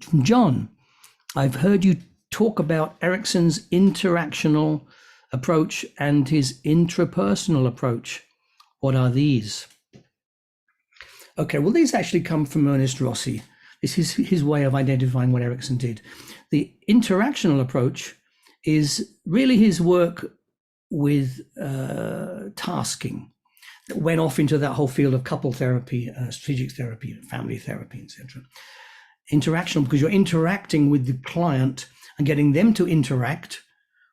From John, I've heard you talk about Erickson's interactional approach and his intrapersonal approach. What are these? Okay, well, these actually come from Ernest Rossi. This is his way of identifying what Erickson did. The interactional approach is really his work with tasking that went off into that whole field of couple therapy, strategic therapy, family therapy, etc. Interactional, because you're interacting with the client and getting them to interact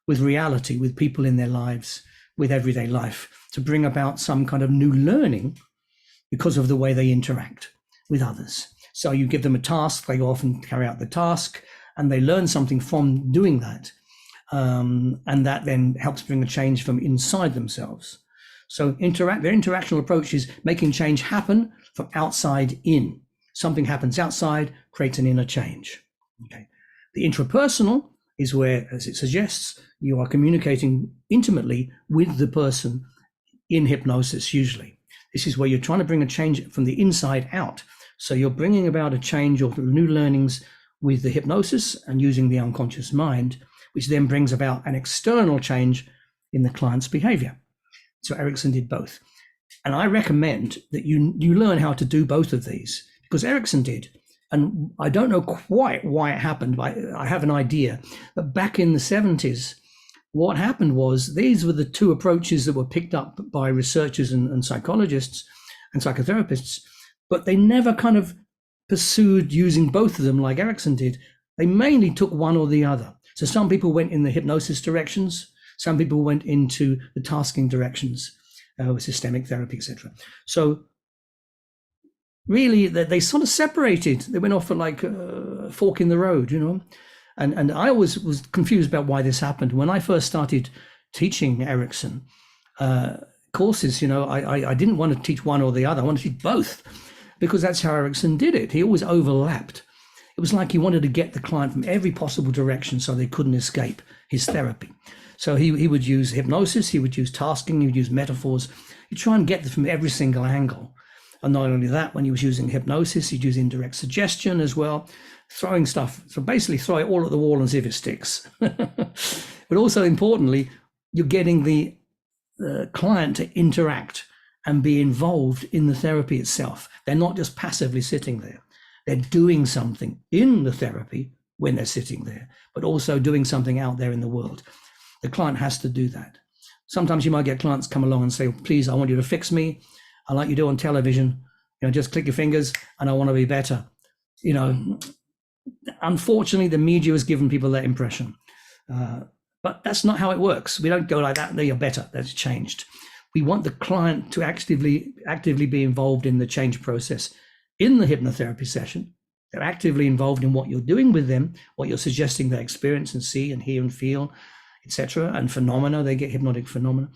with reality, with people in their lives, with everyday life, to bring about some kind of new learning because of the way they interact with others. So you give them a task, they go off and carry out the task, and they learn something from doing that. And that then helps bring a change from inside themselves. So their interactional approach is making change happen from outside in. Something happens outside, creates an inner change. Okay. The intrapersonal is where, as it suggests, you are communicating intimately with the person in hypnosis usually. This is where you're trying to bring a change from the inside out. So you're bringing about a change or new learnings with the hypnosis and using the unconscious mind, which then brings about an external change in the client's behavior. So Erickson did both. And I recommend that you learn how to do both of these, because Erickson did. And I don't know quite why it happened, but I have an idea. But back in the 70s, what happened was these were the two approaches that were picked up by researchers and psychologists and psychotherapists, but they never kind of pursued using both of them like Erickson did. They mainly took one or the other. So some people went in the hypnosis directions, some people went into the tasking directions, with systemic therapy, etc. So really, they sort of separated. They went off at like a fork in the road, you know. And I always was confused about why this happened. When I first started teaching Erickson courses, you know, I didn't want to teach one or the other. I wanted to teach both, because that's how Erickson did it. He always overlapped. It was like he wanted to get the client from every possible direction so they couldn't escape his therapy. So he would use hypnosis, he would use tasking, he would use metaphors. He'd try and get them from every single angle. And not only that, when he was using hypnosis, he'd use indirect suggestion as well, throwing stuff. So basically throw it all at the wall and see if it sticks. But also importantly, you're getting the client to interact and be involved in the therapy itself. They're not just passively sitting there. They're doing something in the therapy when they're sitting there, but also doing something out there in the world. The client has to do that. Sometimes you might get clients come along and say, please, I want you to fix me. I like you do on television, you know, just click your fingers and I want to be better. You know, unfortunately, the media has given people that impression. But that's not how it works. We don't go like that, you're better, that's changed. We want the client to actively be involved in the change process in the hypnotherapy session. They're actively involved in what you're doing with them, what you're suggesting they experience and see and hear and feel, etc. And phenomena, they get hypnotic phenomena,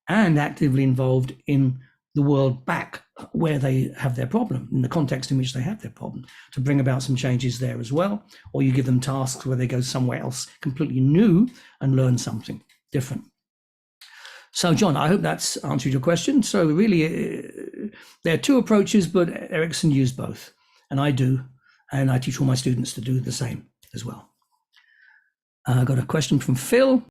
and actively involved in the world back where they have their problem, in the context in which they have their problem, to bring about some changes there as well. Or you give them tasks where they go somewhere else completely new and learn something different. So John, I hope that's answered your question. So really, there are two approaches, but Erickson used both, and I do, and I teach all my students to do the same as well. I got a question from Phil.